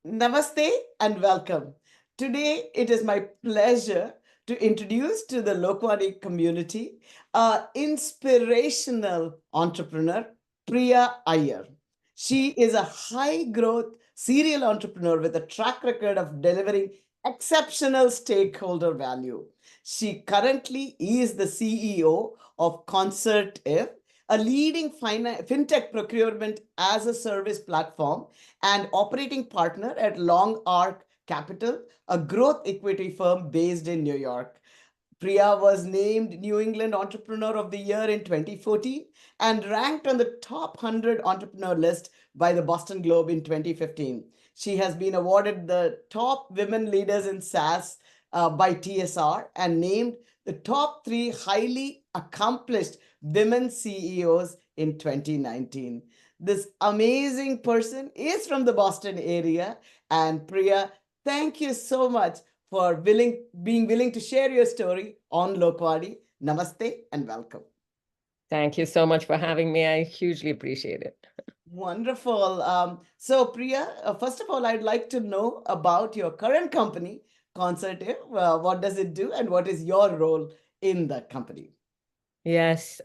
Namaste and welcome. Today, it is my pleasure to introduce to the Lokvani community an inspirational entrepreneur, Priya Iyer. She is a high growth serial entrepreneur with a track record of delivering exceptional stakeholder value. She currently is the CEO of Concertive, a leading fintech procurement as a service platform and operating partner at Long Arc Capital, a growth equity firm based in New York. Priya was named New England Entrepreneur of the Year in 2014 and ranked on the top 100 entrepreneur list by the Boston Globe in 2015. She has been awarded the top women leaders in SaaS by TSR and named the top three highly accomplished women CEOs in 2019. This amazing person is from the Boston area. And Priya, thank you so much for being willing to share your story on Lokvani. Namaste and welcome. Thank you so much for having me. I hugely appreciate it. Wonderful. So, Priya, first of all, I'd like to know about your current company, Concertive. What does it do, and what is your role in the company? Yes,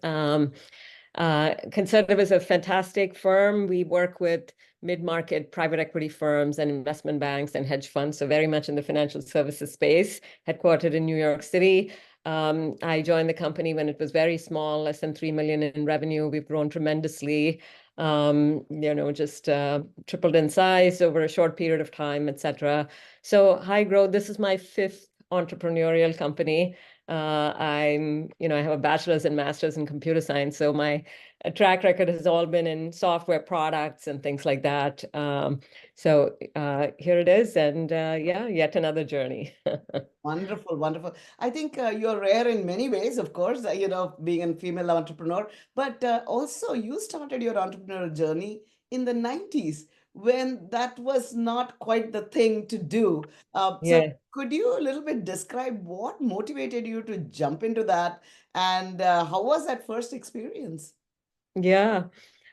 Conservative is a fantastic firm. We work with mid-market private equity firms and investment banks and hedge funds, so very much in the financial services space, headquartered in New York City. I joined the company when it was very small, less than 3 million in revenue. We've grown tremendously, just tripled in size over a short period of time, etc. So high growth. This is my fifth entrepreneurial company. I have a bachelor's and master's in computer science, so my track record has all been in software products and things like that. Here it is, and yeah, yet another journey. Wonderful, wonderful. I think you're rare in many ways, of course, being a female entrepreneur, but also you started your entrepreneurial journey in the 90s when that was not quite the thing to do. So Yeah, could you a little bit describe what motivated you to jump into that and how was that first experience? yeah.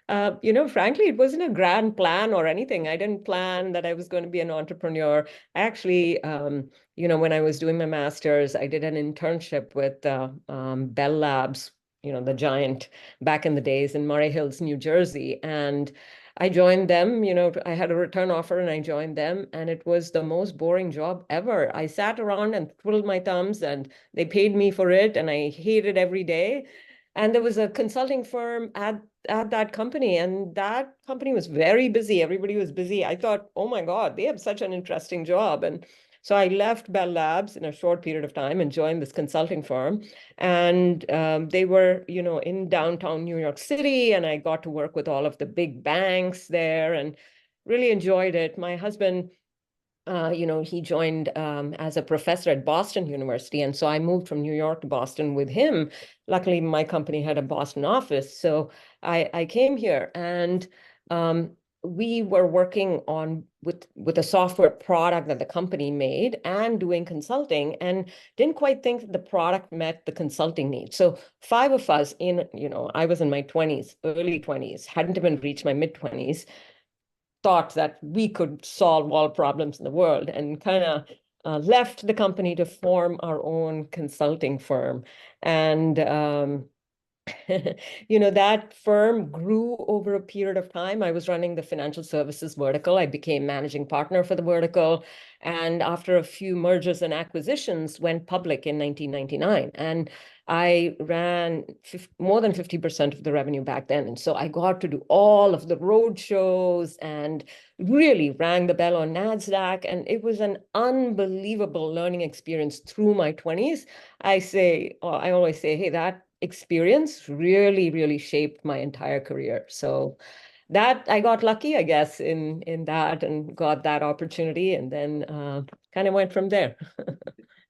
Frankly, it wasn't a grand plan or anything. I didn't plan that I was going to be an entrepreneur. I actually, when I was doing my master's, I did an internship with Bell Labs, the giant back in the days in Murray Hills, New Jersey. And I joined them, I had a return offer and I joined them. And it was the most boring job ever. I sat around and twiddled my thumbs and they paid me for it and I hated every day. And there was a consulting firm at that company, and that company was very busy. Everybody was busy. I thought, oh my God, they have such an interesting job. And so I left Bell Labs in a short period of time and joined this consulting firm. And they were, in downtown New York City, and I got to work with all of the big banks there and really enjoyed it. My husband he joined as a professor at Boston University. And so I moved from New York to Boston with him. Luckily, my company had a Boston office. So I came here and we were working on with a software product that the company made and doing consulting and didn't quite think that the product met the consulting needs. So five of us I was in my 20s, early 20s, hadn't even reached my mid 20s, thought that we could solve all problems in the world and kind of left the company to form our own consulting firm. And that firm grew over a period of time. I was running the financial services vertical. I became managing partner for the vertical. And after a few mergers and acquisitions, went public in 1999. And I ran more than 50% of the revenue back then. And so I got to do all of the road shows and really rang the bell on NASDAQ. And it was an unbelievable learning experience through my 20s. I always say, hey, that experience really, really shaped my entire career. So that I got lucky, I guess, in that and got that opportunity, and then kind of went from there.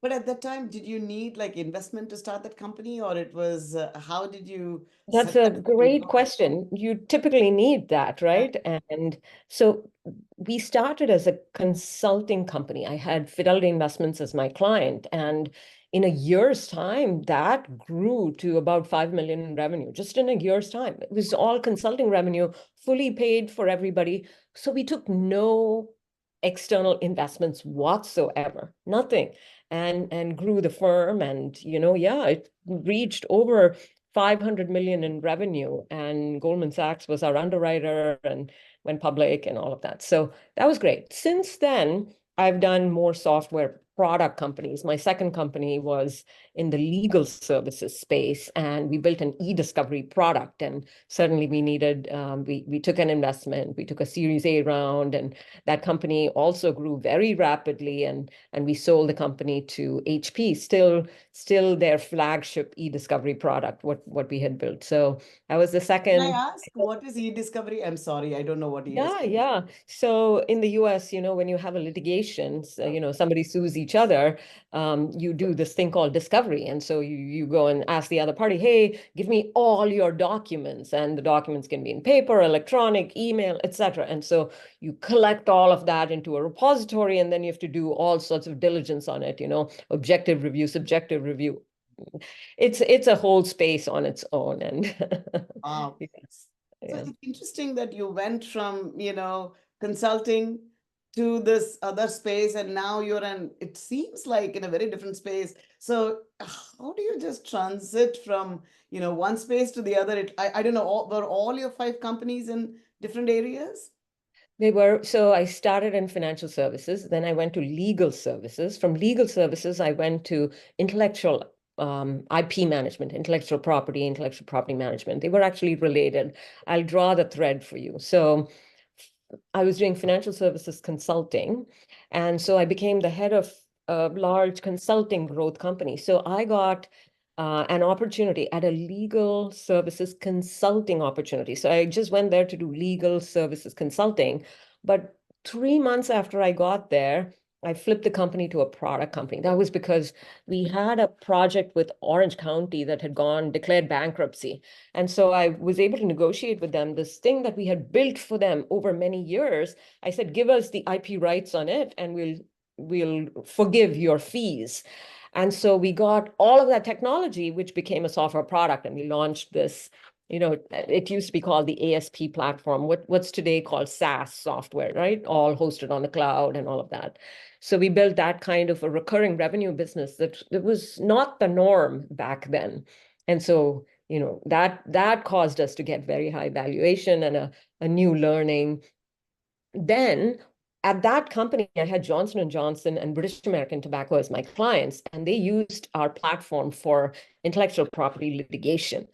But at that time, did you need like investment to start that company, or it was how did you That's set a that company great up? question. You typically need that, Yeah. right? And so we started as a consulting company. I had Fidelity Investments as my client, and in a year's time, that grew to about 5 million in revenue, just in a year's time. It was all consulting revenue, fully paid for everybody. So we took no external investments whatsoever, nothing, and grew the firm. And, yeah, it reached over 500 million in revenue, and Goldman Sachs was our underwriter and went public and all of that. So that was great. Since then, I've done more software product companies. My second company was in the legal services space, and we built an e-discovery product. And suddenly we needed, we took an investment, we took a Series A round, and that company also grew very rapidly. And we sold the company to HP, still their flagship e-discovery product, what we had built. So that was the Can I second. ask what is e-discovery? I'm sorry, I don't know what Yeah, e-discovery. yeah. So in the US, when you have a litigation, so, somebody sues each other, you do this thing called discovery. And so you go and ask the other party, hey, give me all your documents. And the documents can be in paper, electronic, email, etc. And so you collect all of that into a repository, and then you have to do all sorts of diligence on it, objective review, subjective review. It's a whole space on its own. And Wow. yes, So yeah. it's interesting that you went from, consulting to this other space, and now you're in, it seems like in a very different space. So how do you just transit from, one space to the other? I don't know, were all your five companies in different areas? They were, so I started in financial services, then I went to legal services. From legal services, I went to intellectual IP management, intellectual property management. They were actually related. I'll draw the thread for you. So I was doing financial services consulting. And so I became the head of a large consulting growth company. So I got an opportunity at a legal services consulting opportunity. So I just went there to do legal services consulting. But 3 months after I got there, I flipped the company to a product company. That was because we had a project with Orange County that had gone declared bankruptcy. And so I was able to negotiate with them this thing that we had built for them over many years. I said, give us the IP rights on it, and we'll forgive your fees. And so we got all of that technology, which became a software product, and we launched this. It used to be called the ASP platform, what's today called SaaS software, right? All hosted on the cloud and all of that. So we built that kind of a recurring revenue business that was not the norm back then. And so, that caused us to get very high valuation and a new learning. Then at that company, I had Johnson and Johnson and British American Tobacco as my clients, and they used our platform for intellectual property litigation.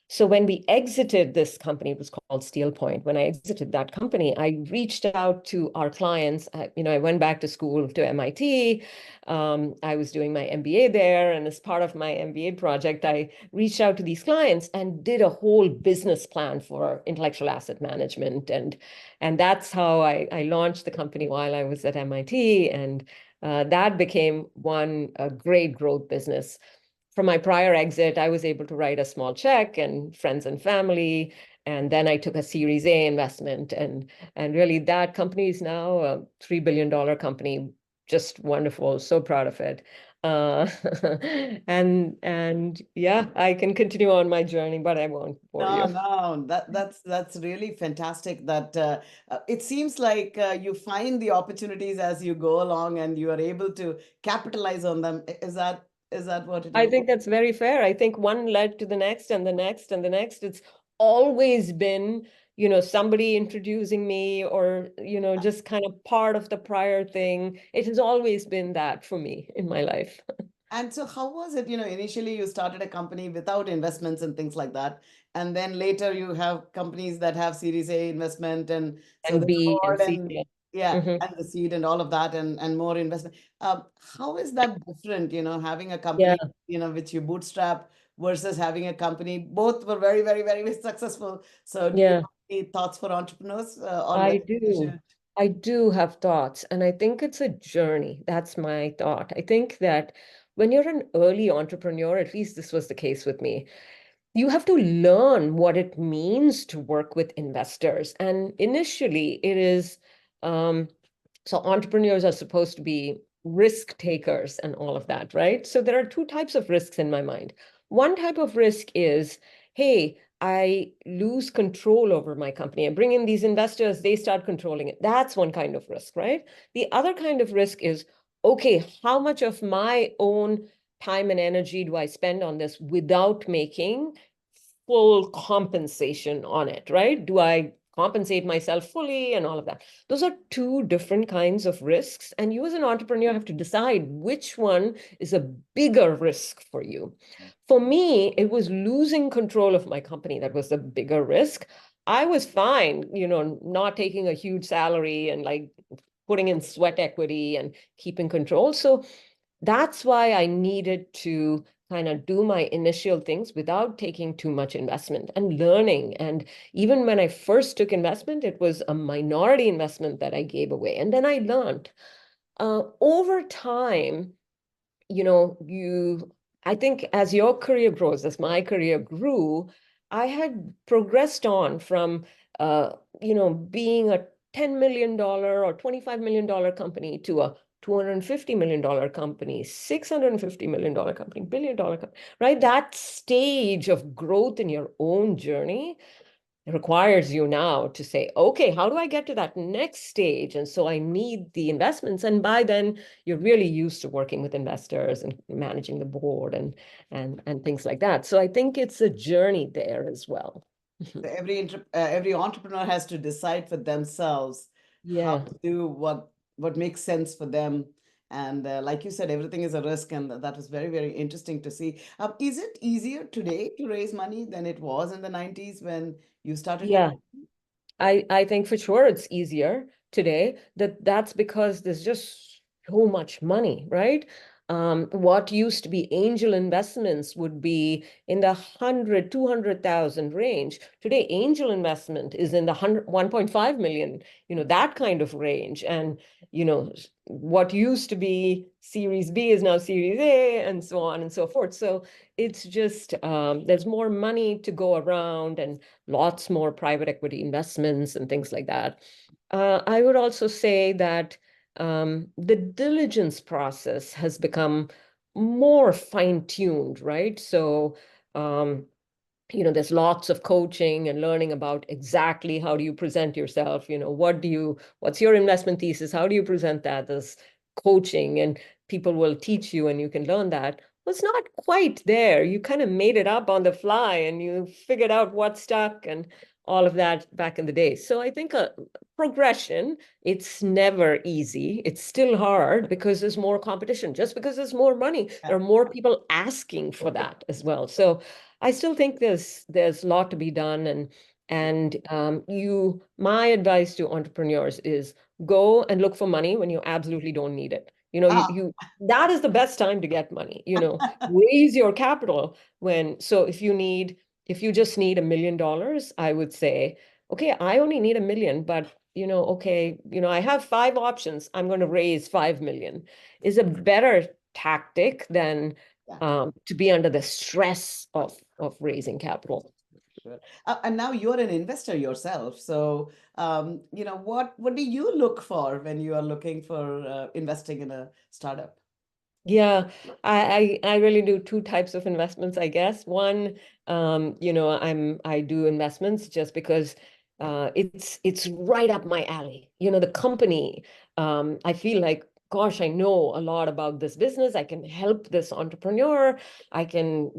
So when we exited this company, it was called Steel Point. When I exited that company, I reached out to our clients. I went back to school to MIT. I was doing my MBA there. And as part of my MBA project, I reached out to these clients and did a whole business plan for intellectual asset management. And that's how I launched the company while I was at MIT. And that became a great growth business. From my prior exit, I was able to write a small check and friends and family. And then I took a Series A investment. And really, that company is now a $3 billion company. Just wonderful. So proud of it. Uh, and yeah, I can continue on my journey, but I won't bore No, you. no, that's really fantastic. That it seems like you find the opportunities as you go along, and you are able to capitalize on them. Is that what it I is? think that's very fair. I think one led to the next and the next and the next. It's always been, somebody introducing me or, just kind of part of the prior thing. It has always been that for me in my life. And so, how was it? Initially you started a company without investments and things like that, and then later you have companies that have Series A investment, and so And the B and board C. and Yeah. yeah, Mhm. and the seed and all of that, and more investment. How is that different? Having a Yeah. company, which you bootstrap versus having a company. Both were very, very, very successful. So, do you Yeah. have any thoughts for entrepreneurs on I whether they do. should? I do have thoughts, and I think it's a journey. That's my thought. I think that when you're an early entrepreneur, at least this was the case with me, you have to learn what it means to work with investors. And initially, it is so entrepreneurs are supposed to be risk takers and all of that, right? So there are two types of risks in my mind. One type of risk is, hey, I lose control over my company. I bring in these investors, they start controlling it. That's one kind of risk, right? The other kind of risk is, okay, how much of my own time and energy do I spend on this without making full compensation on it, right? Do I compensate myself fully and all of that? Those are two different kinds of risks. And you as an entrepreneur have to decide which one is a bigger risk for you. For me, it was losing control of my company that was the bigger risk. I was fine, not taking a huge salary and like putting in sweat equity and keeping control. So that's why I needed to kind of do my initial things without taking too much investment and learning. And even when I first took investment, it was a minority investment that I gave away. And then I learned over time, I think as your career grows, as my career grew, I had progressed on from, being a $10 million or $25 million company to a $250 million company, $650 million company, billion-dollar company, right? That stage of growth in your own journey requires you now to say, okay, how do I get to that next stage? And so I need the investments. And by then, you're really used to working with investors and managing the board and things like that. So I think it's a journey there as well. So every entrepreneur has to decide for themselves how Yeah. to do what makes sense for them. And like you said, everything is a risk, and that was very, very interesting to see. Is it easier today to raise money than it was in the 90s when you started your Yeah. I think for sure it's easier today. That's because there's just so much money, right? What used to be angel investments would be in the 100, 200,000 range. Today, angel investment is in the 1.5 million, that kind of range. And, what used to be Series B is now Series A, and so on and so forth. So it's just, there's more money to go around and lots more private equity investments and things like that. I would also say that the diligence process has become more fine-tuned, right? So, there's lots of coaching and learning about exactly how do you present yourself, what's your investment thesis, how do you present that? There's coaching and people will teach you and you can learn that. Well, it's not quite there. You kind of made it up on the fly and you figured out what stuck and all of that back in the day. So I think a progression, it's never easy. It's still hard because there's more competition. Just because there's more money, there are more people asking for that as well. So I still think there's a lot to be done, and my advice to entrepreneurs is go and look for money when you absolutely don't need it. Ah, That is the best time to get money. Raise your capital so if you just need $1 million, I would say, okay, I only need 1 million, but okay, I have 5 options. I'm going to raise 5 million is a better tactic than yeah. to be under the stress of raising capital. Sure. And now you're an investor yourself. So, what do you look for when you are looking for investing in a startup? Yeah, I really do two types of investments, I guess. One, I do investments just because it's right up my alley. The company, I feel like, gosh, I know a lot about this business. I can help this entrepreneur. I can,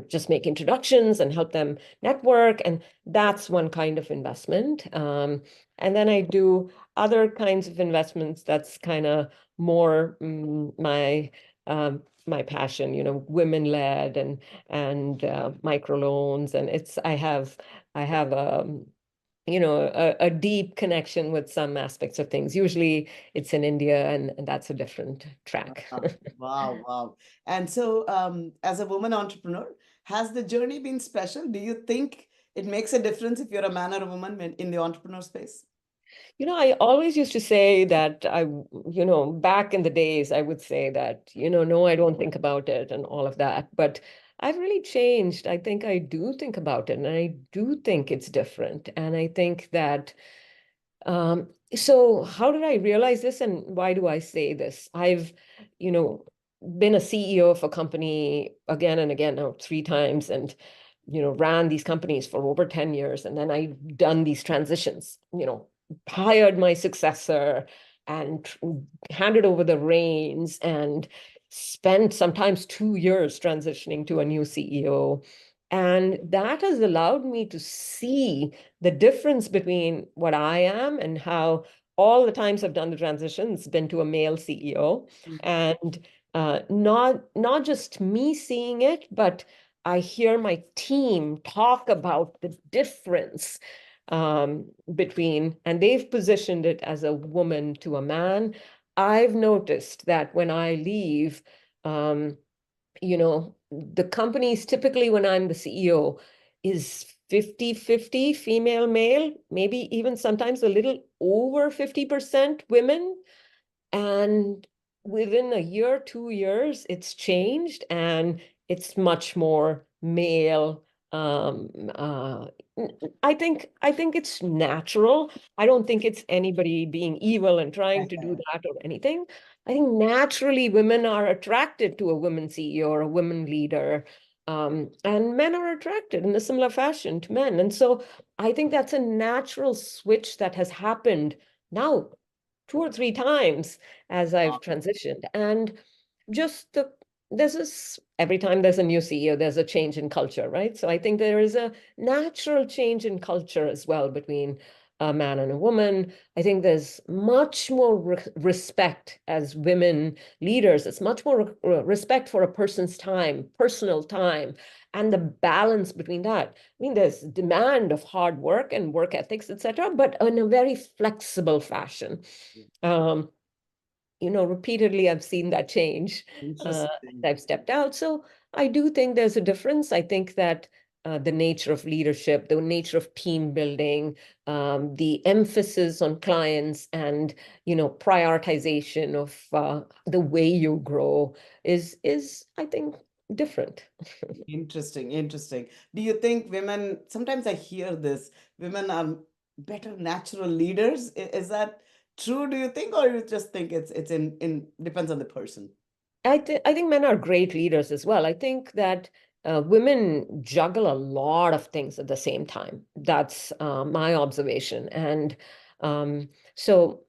just make introductions and help them network, and that's one kind of investment. And then I do other kinds of investments that's kind of more my passion, women led and microloans, and I have a deep connection with some aspects of things. Usually it's in India, and that's a different track. Wow, wow, wow. And so, as a woman entrepreneur, has the journey been special? Do you think it makes a difference if you're a man or a woman in the entrepreneur space? I always used to say that back in the days, I would say that, no, I don't think about it and all of that. But I've really changed. I think I do think about it, and I do think it's different. And I think that, so how did I realize this and why do I say this? I've, been a CEO of a company again and again now 3 times. And ran these companies for over 10 years. And then I done these transitions, hired my successor and handed over the reins and spent sometimes 2 years transitioning to a new CEO. And that has allowed me to see the difference between what I am and how all the times I've done the transition, it's been to a male CEO. And not just me seeing it, but I hear my team talk about the difference between, and they've positioned it as a woman to a man. I've noticed that when I leave, um, the companies typically when I'm the CEO is 50-50 female, male, maybe even sometimes a little over 50% women. And within a year, 2 years, it's changed and it's much more male. Um, uh, I think it's natural. I don't think it's anybody being evil and trying to do that or anything. I think naturally women are attracted to a woman CEO or a woman leader. And men are attracted in a similar fashion to men. And so I think that's a natural switch that has happened now 2 or 3 times as I've transitioned. And just there's this every time there's a new CEO, there's a change in culture, right? So I think there is a natural change in culture as well between a man and a woman. I think there's much more respect as women leaders. It's much more respect for a person's time, personal time, and the balance between that. I mean, there's demand of hard work and work ethics, etc., but in a very flexible fashion. Um, repeatedly I've seen that change as Interesting. I've stepped out. So I do think there's a difference. I think that the nature of leadership, the nature of team building, the emphasis on clients and, prioritization of the way you grow is I think different. Interesting, interesting. Do you think women, sometimes I hear this, women are better natural leaders? Is that true, do you think, or you just think it's in depends on the person? I think men are great leaders as well. I think that women juggle a lot of things at the same time. That's my observation. And so,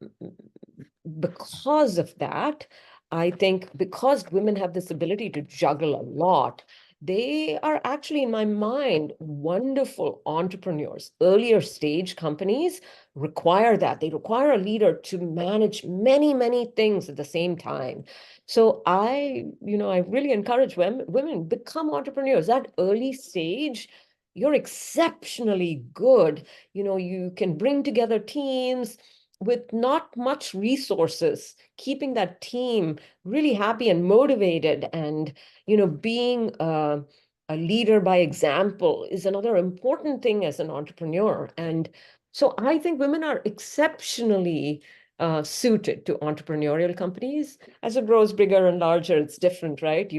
because of that, I think because women have this ability to juggle a lot, they are actually, in my mind, wonderful entrepreneurs. Earlier stage companies require that. They require a leader to manage many, many things at the same time. So I really encourage women become entrepreneurs. That early stage, you're exceptionally good. You can bring together teams with not much resources, keeping that team really happy and motivated, and being a leader by example is another important thing as an entrepreneur. And so I think women are exceptionally suited to entrepreneurial companies. As it grows bigger and larger, it's different, right?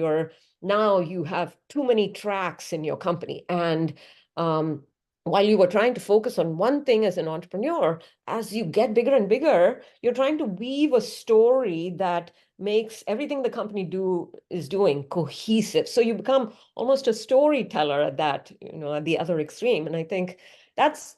Now you have too many tracks in your company. And while you were trying to focus on one thing as an entrepreneur, as you get bigger and bigger, you're trying to weave a story that makes everything the company is doing cohesive. So you become almost a storyteller at the other extreme. And I think that's,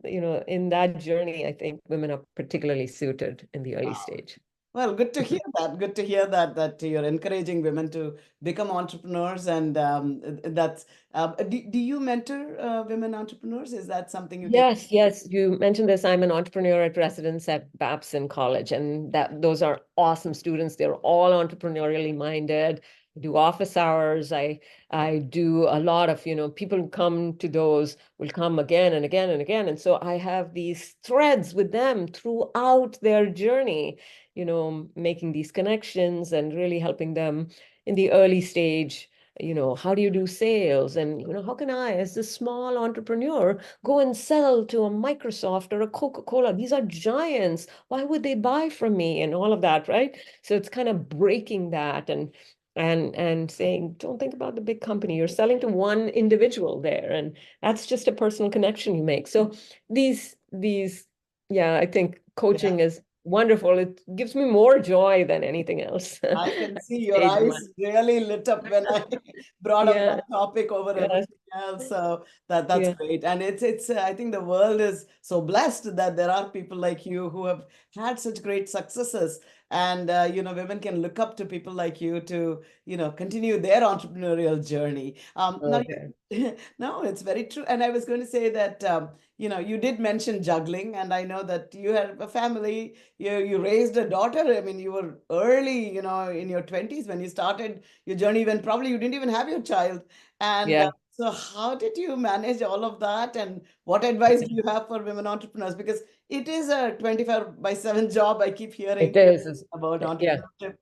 in that journey, I think women are particularly suited in the early stage. Well, good to hear that. Good to hear that you're encouraging women to become entrepreneurs, and that's. Do you mentor women entrepreneurs? Is that something you take? Yes, yes. You mentioned this. I'm an entrepreneur at residence at Babson College, and those are awesome students. They're all entrepreneurially minded. I do office hours. I do a lot of, people who come to those will come again and again and again. And so I have these threads with them throughout their journey, making these connections and really helping them in the early stage. How do you do sales? And, how can I, as a small entrepreneur, go and sell to a Microsoft or a Coca-Cola? These are giants. Why would they buy from me? And all of that, right? So it's kind of breaking that and saying, don't think about the big company. You're selling to one individual there, and that's just a personal connection you make. So these, yeah, I think Yeah, coaching is wonderful. It gives me more joy than anything else at I can see this your stage of my eyes really lit up when I brought up yeah, that topic over a yes. else. So that's Yeah. great, and it's I think the world is so blessed that there are people like you who have had such great successes, and women can look up to people like you to continue their entrepreneurial journey. Now, Okay. no, it's very true, and I was going to say that you did mention juggling, and I know that you have a family. You raised a daughter. I mean, you were early, in your 20s when you started your journey, when probably you didn't even have your child. And Yeah. so, how did you manage all of that? And what advice do you have for women entrepreneurs? Because it is a 24 by 7 job. I keep It hearing is. about Yeah. entrepreneurship.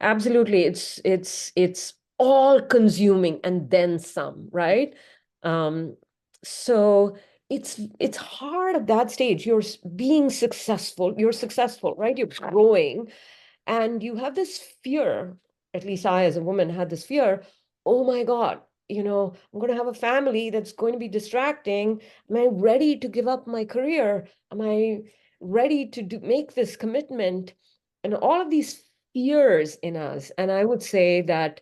Absolutely. It's all consuming and then some, right? Um, so it's hard at that stage. Being successful, you're successful, right? You're growing, and you have this fear. At least I, as a woman, had this fear. Oh my God, I'm going to have a family that's going to be distracting. Am I ready to give up my career? Am I ready to make this commitment? And all of these fears in us. And I would say that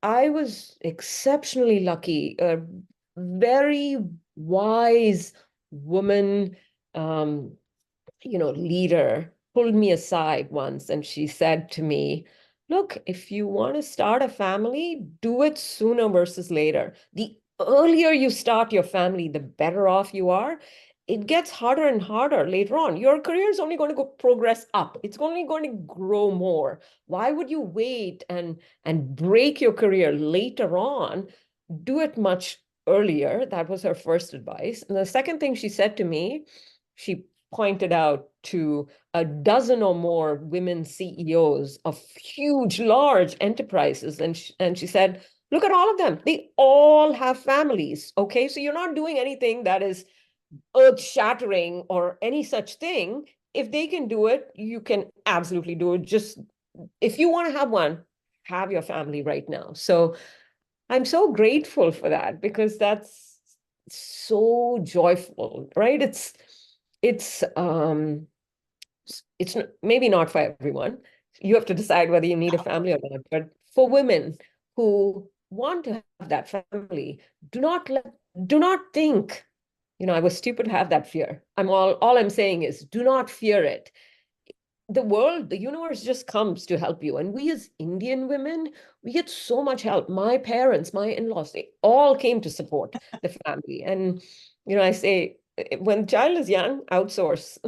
I was exceptionally lucky. A very wise woman, um, leader pulled me aside once and she said to me, look, if you want to start a family, do it sooner versus later. The earlier you start your family, the better off you are. It gets harder and harder later on. Your career is only going to go progress up. It's only going to grow more. Why would you wait and break your career later on? Do it much earlier. That was her first advice. And the second thing she said to me, she pointed out to a dozen or more women CEOs of huge, large enterprises. And she said, look at all of them. They all have families. Okay. So you're not doing anything that is earth shattering or any such thing. If they can do it, you can absolutely do it. Just if you want to have one, have your family right now. So I'm so grateful for that because that's so joyful, right? It's it's maybe not for everyone. You have to decide whether you need a family or not. But for women who want to have that family, do not let do not think, I was stupid to have that fear. All I'm saying is do not fear it. The world, the universe just comes to help you. And we as Indian women, we get so much help. My parents, my in-laws, they all came to support the family. And, I say, when the child is young, outsource.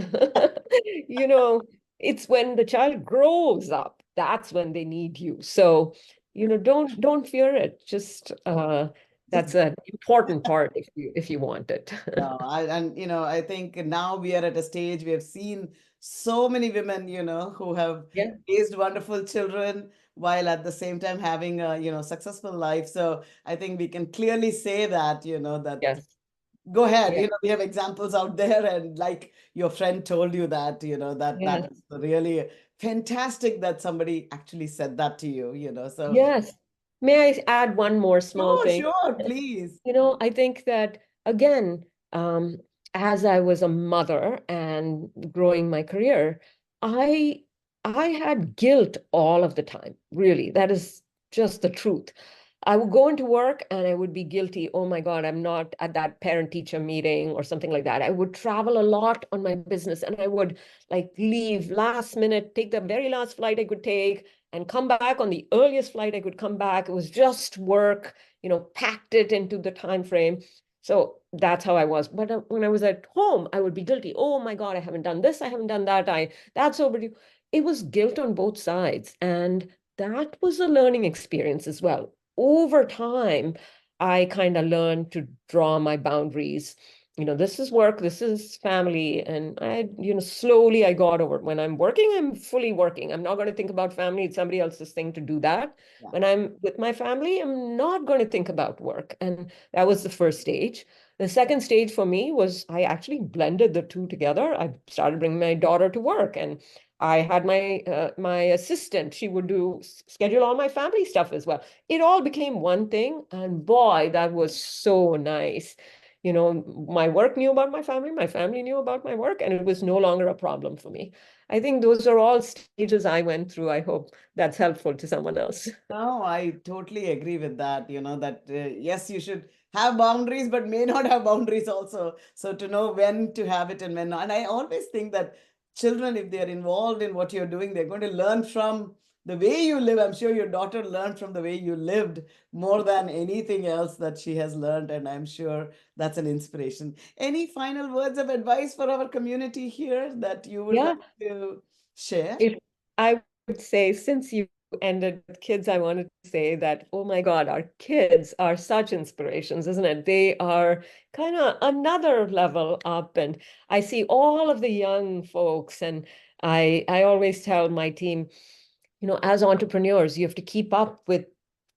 you know, it's when the child grows up, that's when they need you. So, don't fear it. Just Just that's an important part if you want it. no, I think now we are at a stage we have seen so many women, who have Yeah. raised wonderful children while at the same time having a, successful life. So I think we can clearly say that, that Yes. go ahead, Yeah. we have examples out there, and like your friend told you that, that Yeah. is really fantastic that somebody actually said that to you, so Yes. May I add one more small sure, thing? sure, please. I think that again, as I was a mother and growing my career, I I had guilt all of the time. Really, that is just the truth. I would go into work and I would be guilty. Oh my God, I'm not at that parent-teacher meeting or something like that. I would travel a lot on my business and I would like leave last minute, take the very last flight I could take and come back on the earliest flight I could come back. It was just work, packed it into the time frame. So that's how I was. But when I was at home, I would be guilty. Oh my God, I haven't done this, I haven't done that. That's overdue. It was guilt on both sides. And that was a learning experience as well. Over time, I kind of learned to draw my boundaries. This is work, this is family. And slowly I got over it. When I'm working, I'm fully working. I'm not going to think about family. It's somebody else's thing to do that. Yeah. When I'm with my family, I'm not going to think about work. And that was the first stage. The second stage for me was I actually blended the two together. I started bringing my daughter to work and I had my assistant. She would schedule all my family stuff as well. It all became one thing, and boy, that was so nice. My work knew about my family knew about my work, and it was no longer a problem for me. I think those are all stages I went through. I hope that's helpful to someone else. No, I totally agree with that, that yes, you should have boundaries, but may not have boundaries also. So to know when to have it and when not. And I always think that children, if they're involved in what you're doing, they're going to learn from the way you live. I'm sure your daughter learned from the way you lived more than anything else that she has learned. And I'm sure that's an inspiration. Any final words of advice for our community here that you would Yeah, like to share? if I would say, since you ended with kids, I wanted to say that, oh my God, our kids are such inspirations, isn't it? They are kind of another level up. And I see all of the young folks, and I always tell my team, as entrepreneurs, you have to keep up with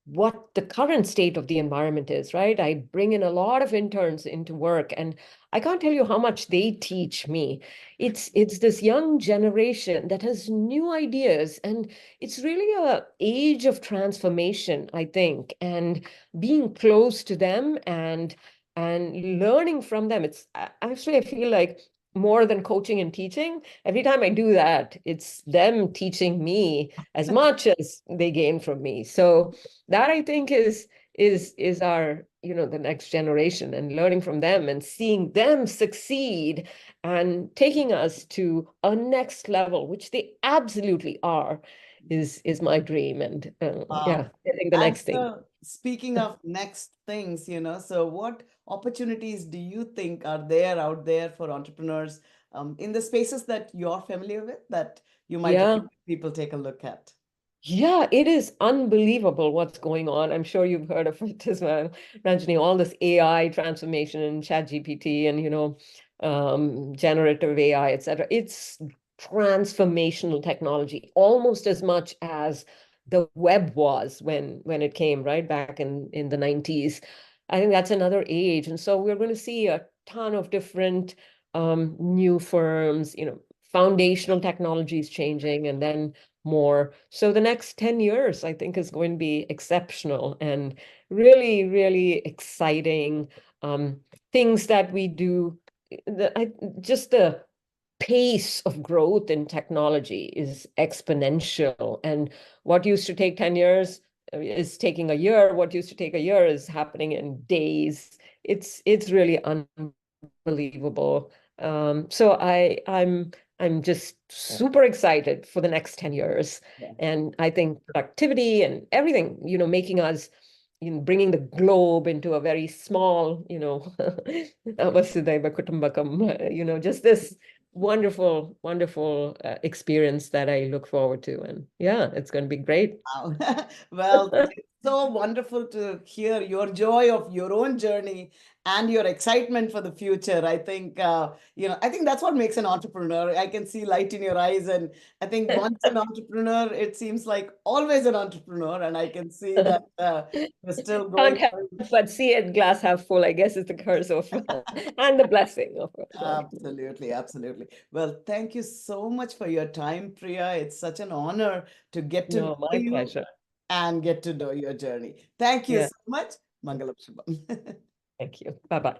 what the current state of the environment is, right? I bring in a lot of interns into work, and I can't tell you how much they teach me. It's this young generation that has new ideas, and it's really a age of transformation, I think, and being close to them and learning from them. It's actually, I feel like, more than coaching and teaching. Every time I do that, it's them teaching me as much as they gain from me. So that, I think, is our, the next generation, and learning from them and seeing them succeed and taking us to a next level, which they absolutely are, is my dream. And Wow. yeah, I think the And next thing. so, speaking of next things, so what opportunities do you think are there out there for entrepreneurs in the spaces that you're familiar with that you might Yeah. recommend people take a look at? Yeah, it is unbelievable what's going on. I'm sure you've heard of it as well, Ranjani, all this AI transformation and ChatGPT and, generative AI, et cetera. It's transformational technology, almost as much as the web was when it came, right, back in the 90s. I think that's another age. And so we're going to see a ton of different new firms, foundational technologies changing, and then more. So the next 10 years, I think, is going to be exceptional and really, really exciting. Um, Things that we do, just the pace of growth in technology is exponential. And what used to take 10 years is taking a year. What used to take a year is happening in days. It's really unbelievable. So I'm just Yeah. super excited for the next 10 years. Yeah. And I think productivity and everything, making us, bringing the globe into a very small, Vasudhaiva Kutumbakam, just this wonderful, wonderful experience that I look forward to. And yeah, it's going to be great. Wow. Well, it's so wonderful to hear your joy of your own journey and your excitement for the future. I think that's what makes an entrepreneur. I can see light in your eyes. And I think once an entrepreneur, it seems like always an entrepreneur. And I can see that you're still Can't going. help but see it glass half full, I guess, is the curse of and the blessing of God. Absolutely, absolutely. Well, thank you so much for your time, Priya. It's such an honor to get to know No, my you pleasure. and get to know your journey. Thank you Yeah, so much. Mangalam Shubham. thank you. Bye bye.